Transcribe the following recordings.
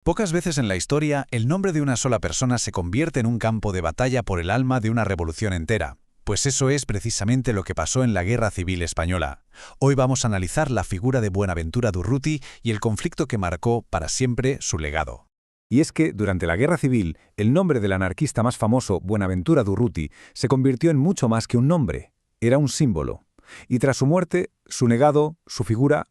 Pocas veces en la historia, el nombre de una sola persona se convierte en un campo de batalla por el alma de una revolución entera. Pues eso es precisamente lo que pasó en la Guerra Civil Española. Hoy vamos a analizar la figura de Buenaventura Durruti y el conflicto que marcó para siempre su legado. Y es que, durante la Guerra Civil, el nombre del anarquista más famoso, Buenaventura Durruti, se convirtió en mucho más que un nombre. Era un símbolo. Y tras su muerte, su legado, su figura,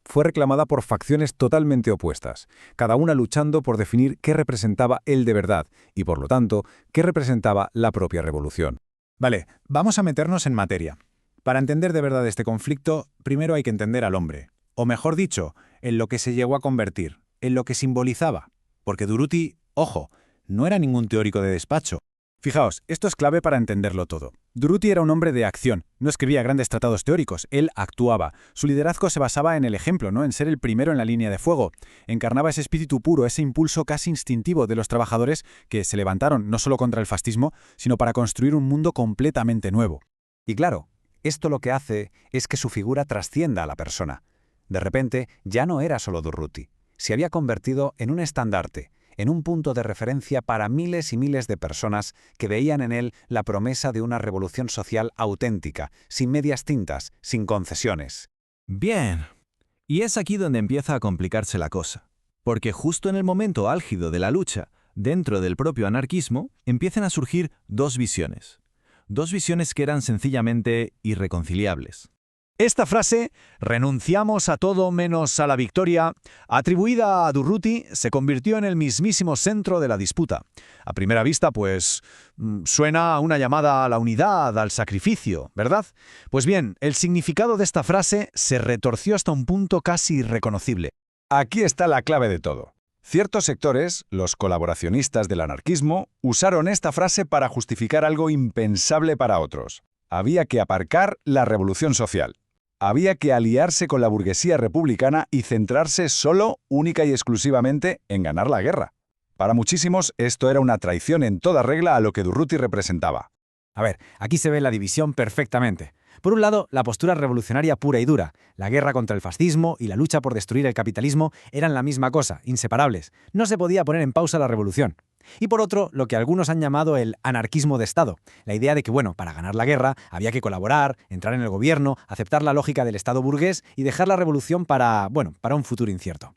fue reclamada por facciones totalmente opuestas, cada una luchando por definir qué representaba él de verdad y, por lo tanto, qué representaba la propia revolución. Vale, vamos a meternos en materia. Para entender de verdad este conflicto, primero hay que entender al hombre, o mejor dicho, en lo que se llegó a convertir, en lo que simbolizaba. Porque Durruti, ojo, no era ningún teórico de despacho. Fijaos, esto es clave para entenderlo todo. Durruti era un hombre de acción, no escribía grandes tratados teóricos, él actuaba. Su liderazgo se basaba en el ejemplo, ¿no? En ser el primero en la línea de fuego. Encarnaba ese espíritu puro, ese impulso casi instintivo de los trabajadores que se levantaron no solo contra el fascismo, sino para construir un mundo completamente nuevo. Y claro, esto lo que hace es que su figura trascienda a la persona. De repente, ya no era solo Durruti. Se había convertido en un estandarte, en un punto de referencia para miles y miles de personas que veían en él la promesa de una revolución social auténtica, sin medias tintas, sin concesiones. Bien. Y es aquí donde empieza a complicarse la cosa. Porque justo en el momento álgido de la lucha, dentro del propio anarquismo, empiezan a surgir dos visiones. Dos visiones que eran sencillamente irreconciliables. Esta frase, renunciamos a todo menos a la victoria, atribuida a Durruti, se convirtió en el mismísimo centro de la disputa. A primera vista, suena a una llamada a la unidad, al sacrificio, ¿verdad? Pues bien, el significado de esta frase se retorció hasta un punto casi irreconocible. Aquí está la clave de todo. Ciertos sectores, los colaboracionistas del anarquismo, usaron esta frase para justificar algo impensable para otros. Había que aparcar la revolución social. Había que aliarse con la burguesía republicana y centrarse solo, única y exclusivamente, en ganar la guerra. Para muchísimos, esto era una traición en toda regla a lo que Durruti representaba. A ver, aquí se ve la división perfectamente. Por un lado, la postura revolucionaria pura y dura. La guerra contra el fascismo y la lucha por destruir el capitalismo eran la misma cosa, inseparables. No se podía poner en pausa la revolución. Y por otro, lo que algunos han llamado el anarquismo de Estado. La idea de que, para ganar la guerra había que colaborar, entrar en el gobierno, aceptar la lógica del Estado burgués y dejar la revolución para un futuro incierto.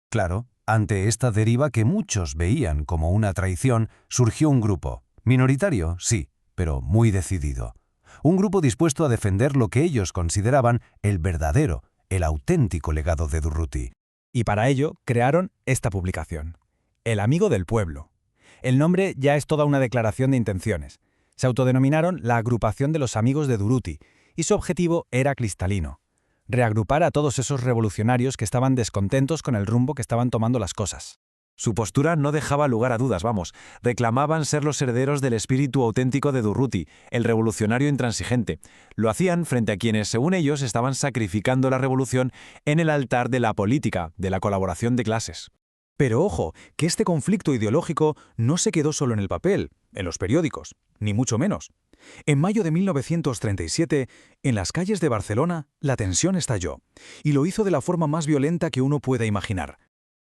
Claro, ante esta deriva que muchos veían como una traición, surgió un grupo. Minoritario, sí, pero muy decidido. Un grupo dispuesto a defender lo que ellos consideraban el verdadero, el auténtico legado de Durruti. Y para ello crearon esta publicación. El Amigo del Pueblo. El nombre ya es toda una declaración de intenciones. Se autodenominaron la Agrupación de los Amigos de Durruti, y su objetivo era cristalino: reagrupar a todos esos revolucionarios que estaban descontentos con el rumbo que estaban tomando las cosas. Su postura no dejaba lugar a dudas, reclamaban ser los herederos del espíritu auténtico de Durruti, el revolucionario intransigente. Lo hacían frente a quienes, según ellos, estaban sacrificando la revolución en el altar de la política, de la colaboración de clases. Pero ojo, que este conflicto ideológico no se quedó solo en el papel, en los periódicos, ni mucho menos. En mayo de 1937, en las calles de Barcelona, la tensión estalló, y lo hizo de la forma más violenta que uno pueda imaginar.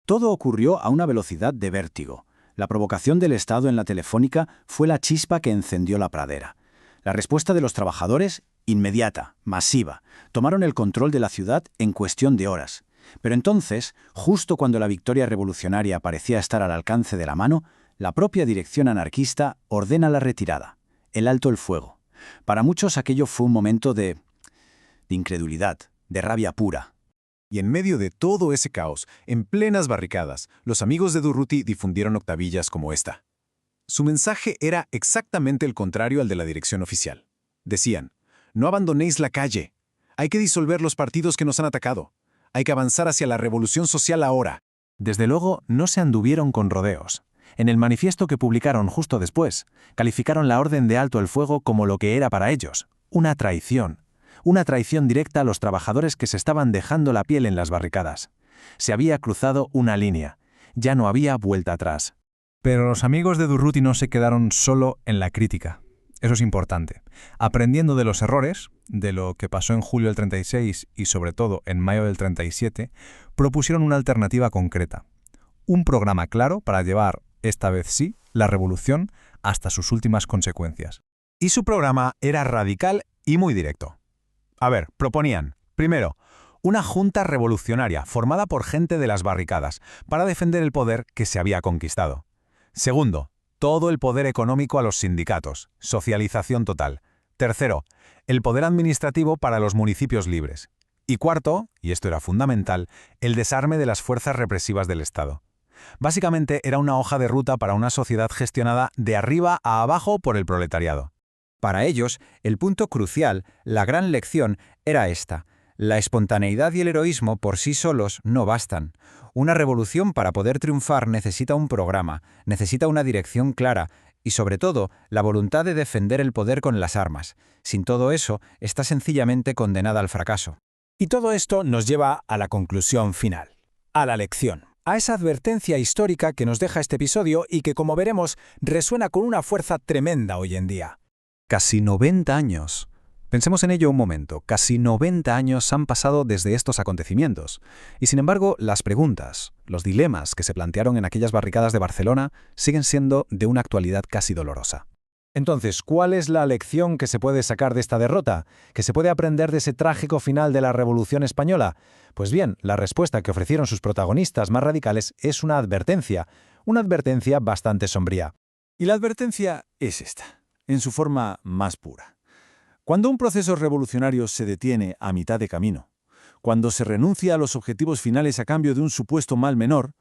Todo ocurrió a una velocidad de vértigo. La provocación del Estado en la Telefónica fue la chispa que encendió la pradera. La respuesta de los trabajadores, inmediata, masiva, tomaron el control de la ciudad en cuestión de horas. Pero entonces, justo cuando la victoria revolucionaria parecía estar al alcance de la mano, la propia dirección anarquista ordena la retirada, el alto el fuego. Para muchos aquello fue un momento de incredulidad, de rabia pura. Y en medio de todo ese caos, en plenas barricadas, los amigos de Durruti difundieron octavillas como esta. Su mensaje era exactamente el contrario al de la dirección oficial. Decían: no abandonéis la calle. Hay que disolver los partidos que nos han atacado. Hay que avanzar hacia la revolución social ahora. Desde luego, no se anduvieron con rodeos. En el manifiesto que publicaron justo después, calificaron la orden de alto el fuego como lo que era para ellos: una traición. Una traición directa a los trabajadores que se estaban dejando la piel en las barricadas. Se había cruzado una línea. Ya no había vuelta atrás. Pero los amigos de Durruti no se quedaron solo en la crítica. Eso es importante. Aprendiendo de los errores, de lo que pasó en julio del 36 y sobre todo en mayo del 37, propusieron una alternativa concreta. un programa claro para llevar, esta vez sí, la revolución hasta sus últimas consecuencias. Y su programa era radical y muy directo. A ver, proponían, primero, una junta revolucionaria formada por gente de las barricadas para defender el poder que se había conquistado. Segundo, todo el poder económico a los sindicatos, socialización total. Tercero, el poder administrativo para los municipios libres. Y cuarto, y esto era fundamental, el desarme de las fuerzas represivas del Estado. Básicamente era una hoja de ruta para una sociedad gestionada de arriba a abajo por el proletariado. Para ellos, el punto crucial, la gran lección, era esta. La espontaneidad y el heroísmo por sí solos no bastan. Una revolución para poder triunfar necesita un programa, necesita una dirección clara y, sobre todo, la voluntad de defender el poder con las armas. Sin todo eso, está sencillamente condenada al fracaso. Y todo esto nos lleva a la conclusión final, a la lección, a esa advertencia histórica que nos deja este episodio y que, como veremos, resuena con una fuerza tremenda hoy en día. Casi 90 años. Pensemos en ello un momento. Casi 90 años han pasado desde estos acontecimientos. Y sin embargo, las preguntas, los dilemas que se plantearon en aquellas barricadas de Barcelona siguen siendo de una actualidad casi dolorosa. Entonces, ¿cuál es la lección que se puede sacar de esta derrota? ¿Que se puede aprender de ese trágico final de la Revolución Española? Pues bien, la respuesta que ofrecieron sus protagonistas más radicales es una advertencia bastante sombría. Y la advertencia es esta, en su forma más pura. Cuando un proceso revolucionario se detiene a mitad de camino, cuando se renuncia a los objetivos finales a cambio de un supuesto mal menor,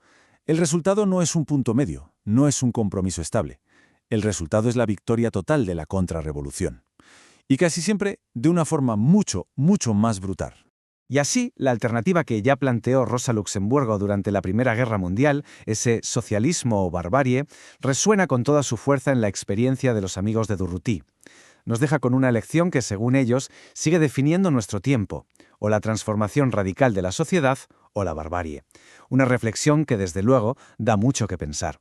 el resultado no es un punto medio, no es un compromiso estable. El resultado es la victoria total de la contrarrevolución. Y casi siempre de una forma mucho, mucho más brutal. Y así, la alternativa que ya planteó Rosa Luxemburgo durante la Primera Guerra Mundial, ese socialismo o barbarie, resuena con toda su fuerza en la experiencia de los amigos de Durruti. Nos deja con una lección que, según ellos, sigue definiendo nuestro tiempo, o la transformación radical de la sociedad o la barbarie. Una reflexión que, desde luego, da mucho que pensar.